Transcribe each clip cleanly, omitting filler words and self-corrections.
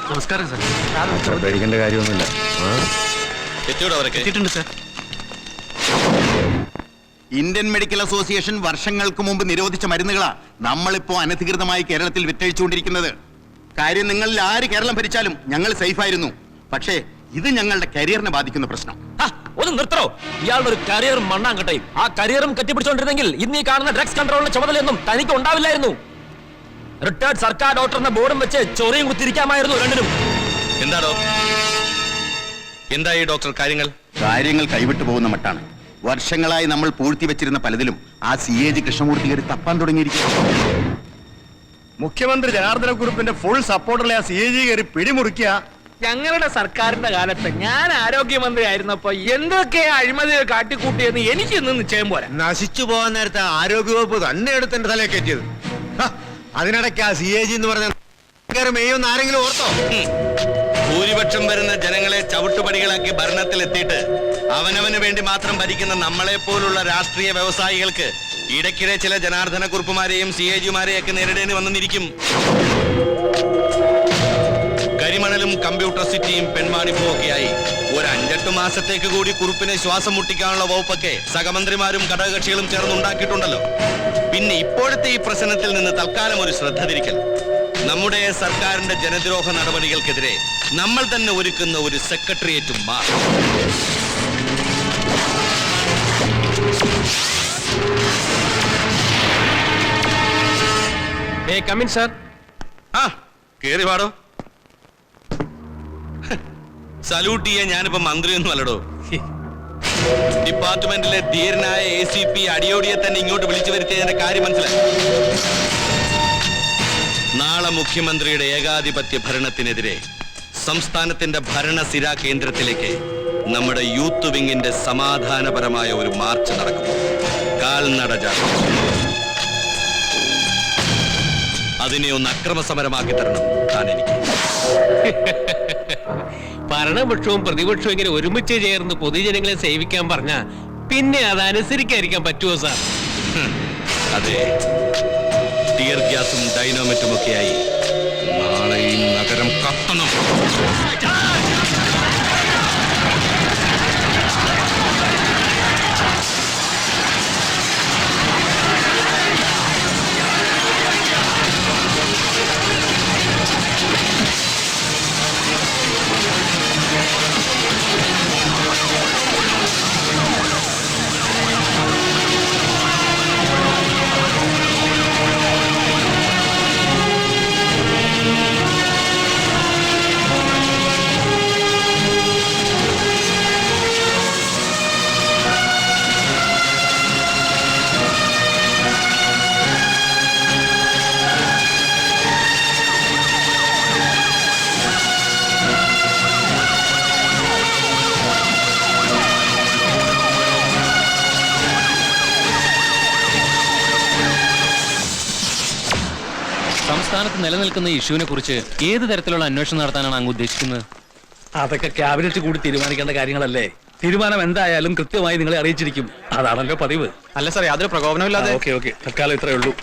നമസ്കാരം സാർ. പേടിക്കേണ്ട കാര്യമൊന്നുമില്ല. ഇന്ത്യൻ മെഡിക്കൽ അസോസിയേഷൻ വർഷങ്ങൾക്ക് മുമ്പ് നിരോധിച്ച മരുന്നുകളാ നമ്മളിപ്പോ അനധികൃതമായി കേരളത്തിൽ വിറ്റഴിച്ചുകൊണ്ടിരിക്കുന്നത്. കാര്യം നിങ്ങളിൽ ആര് കേരളം ഭരിച്ചാലും ഞങ്ങൾ സേഫ് ആയിരുന്നു. പക്ഷേ ഇത് ഞങ്ങളുടെ കരിയറിനെ ബാധിക്കുന്ന പ്രശ്നം. ഒന്ന് നിർത്തോ. ഇയാളുടെ ഒരു കരിയർ മണ്ണാങ്കട്ടെ. ആ കരിയറും കെട്ടിപ്പിടിച്ചോണ്ടിരുന്നെങ്കിൽ ഇന്ന് ഈ കാണുന്ന ഡ്രഗ്സ് കൺട്രോളിന്റെ ചുമതലയൊന്നും തനിക്ക് ഉണ്ടാവില്ലായിരുന്നു. റിട്ടയർഡ് സർക്കാർ ഡോക്ടറിന്റെ ബോർഡും വെച്ച് ചൊറിയും കുത്തിരിക്കാമായിരുന്നു രണ്ടിനും. എന്തായി ഡോക്ടർ കാര്യങ്ങൾ കൈവിട്ടു പോകുന്ന മട്ടാണ്. വർഷങ്ങളായി നമ്മൾ പൂഴ്ത്തി വെച്ചിരുന്ന പലതിലും ആ CAG കൃഷ്ണമൂർത്തി കയറി തപ്പാൻ തുടങ്ങിയിരിക്കുന്നു. മുഖ്യമന്ത്രി ജനാർദ്ദനക്കുറുപ്പിന്റെ ഫുൾ സപ്പോർട്ടുള്ള ആ CAG കയറി പിടിമുറുക്കിയ. ഞങ്ങളുടെ സർക്കാരിന്റെ കാലത്ത് ഞാൻ ആരോഗ്യമന്ത്രി ആയിരുന്നപ്പോ എന്തൊക്കെയാ അഴിമതികൾ കാട്ടിക്കൂട്ടിയെന്ന് എനിക്ക് ഇന്ന് നിശ്ചയം പോലെ. നശിച്ചു പോകാൻ നേരത്തെ ആരോഗ്യവകുപ്പ് തന്നെ എടുത്ത് എന്റെ തലയെ കയറ്റിയത്. അതിനിടയ്ക്ക് ആ CAG എന്ന് പറഞ്ഞ മെയ്യൊന്ന് ആരെങ്കിലും ഓർത്തോ? ഭൂരിപക്ഷം വരുന്ന ജനങ്ങളെ ചവിട്ടുപടികളാക്കി ഭരണത്തിലെത്തിയിട്ട് അവനവന് വേണ്ടി മാത്രം ഭരിക്കുന്ന നമ്മളെ പോലുള്ള രാഷ്ട്രീയ വ്യവസായികൾക്ക് ഇടയ്ക്കിടെ ചില ജനാർദ്ദനക്കുറുപ്പുമാരെയും CAG-മാരെയൊക്കെ നേരിടേണ്ടി വന്നിരിക്കും. കരിമണലും കമ്പ്യൂട്ടർ സിറ്റിയും പെൺവാണിപ്പും ഒക്കെയായി ഒരു 5-8 മാസത്തേക്ക് കൂടി കുറുപ്പിനെ ശ്വാസം മുട്ടിക്കാനുള്ള വകുപ്പൊക്കെ സഹമന്ത്രിമാരും ഘടകകക്ഷികളും ചേർന്നുണ്ടാക്കിയിട്ടുണ്ടല്ലോ. പിന്നെ ഇപ്പോഴത്തെ ഈ പ്രശ്നത്തിൽ നിന്ന് തൽക്കാലം ഒരു ശ്രദ്ധ തിരിക്കൽ. നമ്മുടെ സർക്കാരിന്റെ ജനദ്രോഹ നടപടികൾക്കെതിരെ നമ്മൾ തന്നെ ഒരുക്കുന്ന ഒരു സെക്രട്ടേറിയറ്റും മാറും. കേറി പാടോ. സല്യൂട്ട് ചെയ്യാൻ ഞാനിപ്പോ മന്ത്രിയൊന്നും അല്ലടോ. ഡിപ്പാർട്ട്മെന്റിലെ ധീരനായ ACP അടിയോടിയെ തന്നെ ഇങ്ങോട്ട് വിളിച്ചു വരുത്തിയതിന്റെ കാര്യം മനസ്സിലായി. നാളെ മുഖ്യമന്ത്രിയുടെ ഏകാധിപത്യ ഭരണത്തിനെതിരെ സംസ്ഥാനത്തിന്റെ ഭരണസിരാ കേന്ദ്രത്തിലേക്ക് നമ്മുടെ യൂത്ത് വിങ്ങിന്റെ സമാധാനപരമായ ഒരു മാർച്ച് നടക്കും. കാൽനട ജാഥ. അതിനെ ഒന്ന് അക്രമസമരമാക്കി തരണം താൻ എനിക്ക്. ഭരണപക്ഷവും പ്രതിപക്ഷവും ഇങ്ങനെ ഒരുമിച്ച് ചേർന്ന് പൊതുജനങ്ങളെ സേവിക്കാൻ പറഞ്ഞ പിന്നെ അതനുസരിക്കാതിരിക്കാൻ പറ്റുമോ സാർ? അതെ, ടിയർ ഗ്യാസും ഡൈനാമിറ്റും ഒക്കെയായി നാളെ ഈ നഗരം കത്തണം. സംസ്ഥാനത്ത് നിലനിൽക്കുന്ന ഇഷ്യൂവിനെ കുറിച്ച് ഏത് തരത്തിലുള്ള അന്വേഷണം നടത്താനാണ് അങ്ങ് ഉദ്ദേശിക്കുന്നത്? അതൊക്കെ ക്യാബിനറ്റ് കൂടി തീരുമാനിക്കേണ്ട കാര്യങ്ങളല്ലേ. തീരുമാനം എന്തായാലും കൃത്യമായി നിങ്ങളെ അറിയിച്ചിരിക്കും. അതാണല്ലോ പതിവ്. അല്ല സാർ, യാതൊരു പ്രകോപനമില്ലാതെ. ഓക്കെ, തൽക്കാലം ഇത്രയേ ഉള്ളൂ.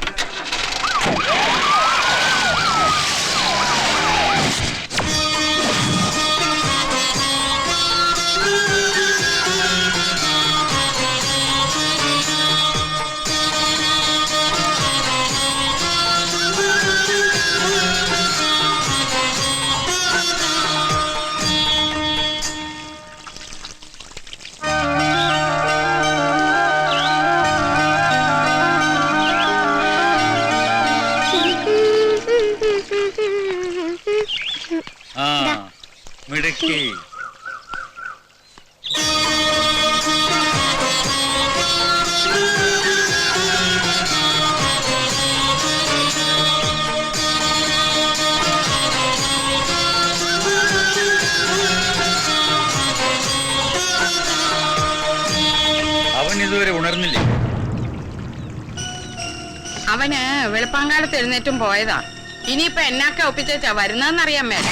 മിടുക്കി. അവൻ ഇതുവരെ ഉണർന്നില്ലേ? അവന് വെളുപ്പാങ്കാലത്ത് എഴുന്നേറ്റും പോയതാ. ഇനിയിപ്പൊ എന്നാക്കെ ഒപ്പിച്ചാ വരുന്നതെന്നറിയാൻ മേല.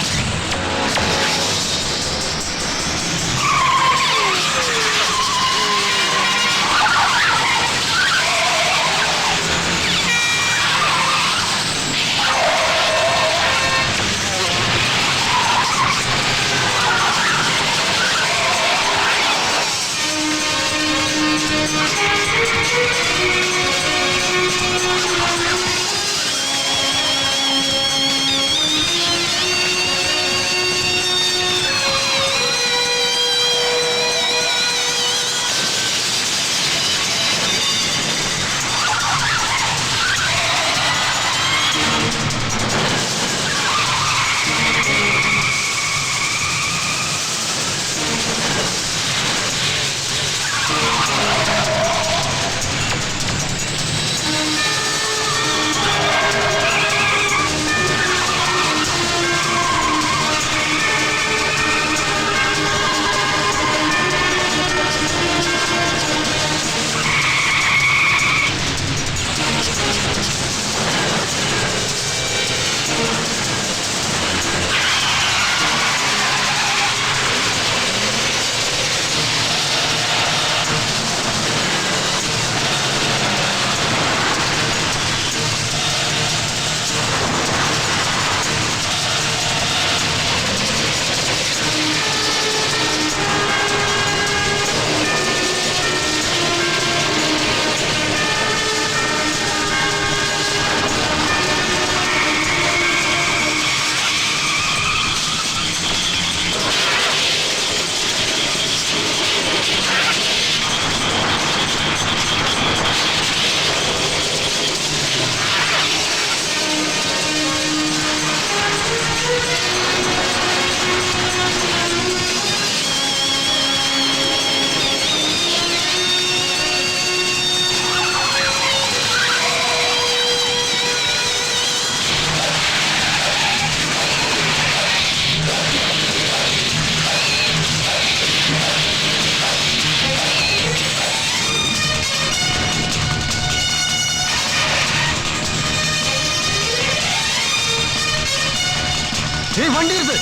വണ്ടി എടുത്ത്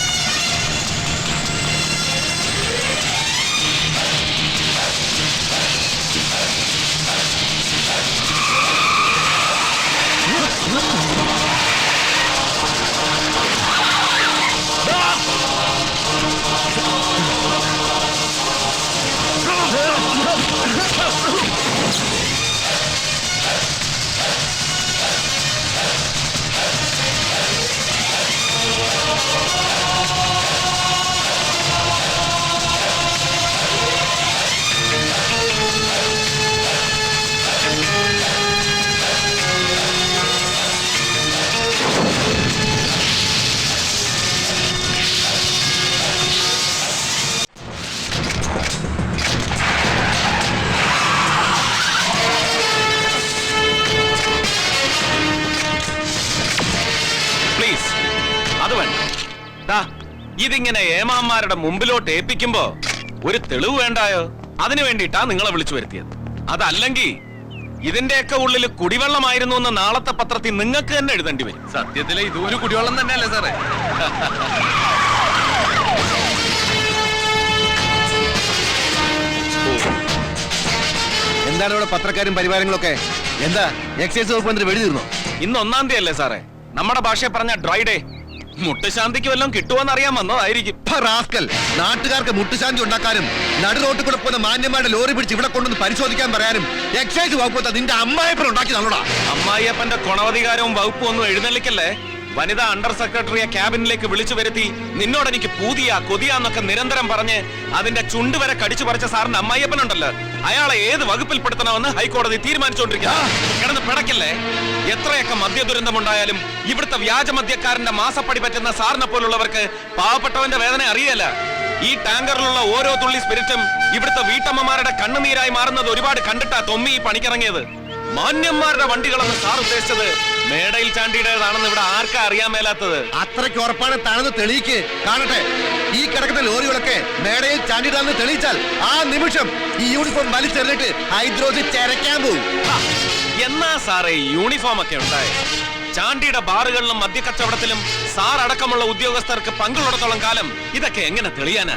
പ്ലീസ് അത് വേണ്ട. ദാ, ഇതിങ്ങനെ ഏമാന്മാരുടെ മുമ്പിലോട്ട് ഏൽപ്പിക്കുമ്പോ ഒരു തെളിവ് വേണ്ടായോ? അതിനു വേണ്ടിയിട്ടാ നിങ്ങളെ വിളിച്ചു വരുത്തിയത്. അതല്ലെങ്കിൽ ഇതിന്റെയൊക്കെ ഉള്ളിൽ കുടിവെള്ളമായിരുന്നു എന്ന് നാളത്തെ പത്രത്തിൽ നിങ്ങൾക്ക് തന്നെ എഴുതേണ്ടി വരും. സത്യത്തില് ഇതൊരു കുടിവെള്ളം തന്നെയല്ലേ സാറേ? എന്താണ് ഇവിടെ പത്രക്കാരും പരിവാരങ്ങളൊക്കെ? എന്താ എക്സൈസ് വകുപ്പ് മന്ത്രി വെടി തീർന്നോ? ഇന്ന് 1-ാം തീയതി അല്ലേ സാറേ? നമ്മുടെ ഭാഷയെ പറഞ്ഞ ഡ്രൈ ഡേ. മുട്ടുശാന്തിക്ക് വല്ലതും കിട്ടുമോന്ന് അറിയാൻ വന്നതായിരിക്കും. റാസ്കൽ, നാട്ടുകാർക്ക് മുട്ടുശാന്തി ഉണ്ടാക്കാനും നടു റോട്ടിൽ കൂടെ പോകുന്ന മാന്യന്മാരുടെ ലോറി പിടിച്ച് ഇവിടെ കൊണ്ടൊന്ന് പരിശോധിക്കാൻ പറയാനും എക്സൈസ് വകുപ്പ് നിന്റെ അമ്മായിപ്പൻ ഉണ്ടാക്കി തന്നോടാ. അമ്മായിയപ്പന്റെ ഗുണവധികാരവും വകുപ്പും ഒന്നും എഴുന്നള്ളിക്കല്ലേ. വനിതാ അണ്ടർ സെക്രട്ടറിയെ ക്യാബിനിലേക്ക് വിളിച്ചു വരുത്തി നിന്നോട് എനിക്ക് പൂതിയാ കൊതിയാന്നൊക്കെ നിരന്തരം പറഞ്ഞ് അതിന്റെ ചുണ്ട് വരെ കടിച്ചു പറിച്ച സാറിന്റെ അമ്മായിയപ്പനുണ്ടല്ലോ, അയാളെ ഏത് വകുപ്പിൽപ്പെടുത്തണമെന്ന് ഹൈക്കോടതി തീരുമാനിച്ചുകൊണ്ടിരിക്കുന്നു. കിടന്ന് പിടക്കല്ലേ. എത്രയൊക്കെ മദ്യ ദുരന്തമുണ്ടായാലും ഇവിടുത്തെ വ്യാജ മദ്യക്കാരന്റെ മാസപ്പടി പറ്റുന്ന സാറിനെ പോലുള്ളവർക്ക് പാവപ്പെട്ടവന്റെ വേദന അറിയല്ല. ഈ ടാങ്കറിലുള്ള ഓരോ തുള്ളി സ്പിരിറ്റും ഇവിടുത്തെ വീട്ടമ്മമാരുടെ കണ്ണുനീരായി മാറുന്നത് ഒരുപാട് കണ്ടിട്ടാ തൊമ്മി ഈ പണിക്കിറങ്ങിയത്. മാന്യന്മാരുടെ വണ്ടികളെന്ന് സാർ ഉദ്ദേശിച്ചത് മേടയിൽ ചാണ്ടിയുടേതാണെന്ന് ഇവിടെ ആർക്കാ അറിയാൻ മേലാത്തത്? അത്രയ്ക്ക് ഉറപ്പാണ് താണെന്ന് തെളിയിക്ക്, കാണട്ടെ. ഈ കിടക്കുന്ന ലോറികളൊക്കെ മേടയിൽ ചാണ്ടിയിടാന്ന് തെളിയിച്ചാൽ ആ നിമിഷം ഈ യൂണിഫോം വലിച്ചെറിഞ്ഞിട്ട് ഹൈദ്രോസ് ചരക്കാൻ പോകും. എന്നാ സാറേ യൂണിഫോം ഒക്കെ ഉണ്ടായി? ചാണ്ടിയുടെ ബാറുകളിലും മദ്യക്കച്ചവടത്തിലും സാർ അടക്കമുള്ള ഉദ്യോഗസ്ഥർക്ക് പങ്കുള്ളിടത്തോളം കാലം ഇതൊക്കെ എങ്ങനെ തെളിയാനാ?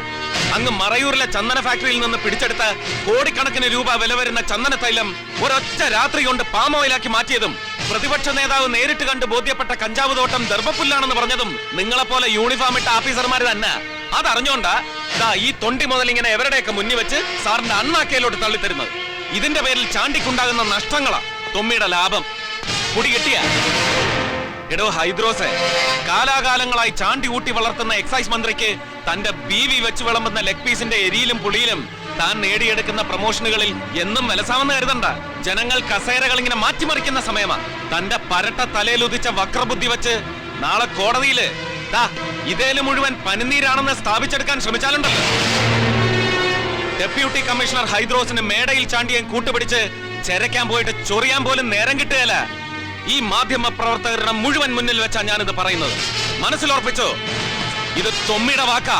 അങ്ങ് മറയൂരിലെ ചന്ദന ഫാക്ടറിയിൽ നിന്ന് പിടിച്ചെടുത്ത കോടിക്കണക്കിന് രൂപ വില വരുന്ന ചന്ദന തൈലം ഒരൊറ്റ രാത്രി കൊണ്ട് പാം ഓയിലാക്കി മാറ്റിയതും പ്രതിപക്ഷ നേതാവ് നേരിട്ട് കണ്ട് ബോധ്യപ്പെട്ട കഞ്ചാവ് തോട്ടം ദർഭപ്പുല്ലാണെന്ന് പറഞ്ഞതും നിങ്ങളെപ്പോലെ യൂണിഫോം ഇട്ട ഓഫീസർമാര് തന്നെ. അതറിഞ്ഞോണ്ടാ ഈ തൊണ്ടി മുതൽ ഇങ്ങനെ എവരുടെയൊക്കെ മുന്നിൽ വെച്ച് സാറിന്റെ അണ്ണാക്കയിലോട്ട് തള്ളിത്തരുന്നത്. ഇതിന്റെ പേരിൽ ചാണ്ടിക്കുണ്ടാകുന്ന നഷ്ടങ്ങളാ തൊമ്മിയുടെ ലാഭം. കുടി കിട്ടിയ എടോ ഹൈദ്രോസെ, കാലാകാലങ്ങളായി ചാണ്ടി ഊട്ടി വളർത്തുന്ന എക്സൈസ് മന്ത്രിക്ക് തന്റെ ബീവി വെച്ച് വിളമ്പുന്ന ലെഗ് പീസിന്റെ എരിയിലും പുളിയിലും താൻ നേടിയെടുക്കുന്ന പ്രമോഷനുകളിൽ എന്നും വിലസാമെന്ന് കരുതണ്ട. ജനങ്ങൾ കസേരകൾ ഇങ്ങനെ മാറ്റിമറിക്കുന്ന സമയമാ. തന്റെ പരട്ട തലയിലുദിച്ച വക്രബുദ്ധി വെച്ച് നാളെ കോടതിയില് ഇതേല് മുഴുവൻ പനിനീരാണെന്ന് സ്ഥാപിച്ചെടുക്കാൻ ശ്രമിച്ചാലുണ്ടല്ലോ, ഡെപ്യൂട്ടി കമ്മീഷണർ ഹൈദ്രോസിന് മേടയിൽ ചാണ്ടിയെ കൂട്ടുപിടിച്ച് ചെരക്കാൻ പോയിട്ട് ചൊറിയാൻ പോലും നേരം കിട്ടുകയല്ല. ഈ മാധ്യമ പ്രവർത്തകരുടെ മുഴുവൻ മുന്നിൽ വെച്ചാ ഞാനിത് പറയുന്നത്. മനസ്സിലുറപ്പിച്ചോ, ഇത് തൊമ്മിയുടെ വാക്കാ.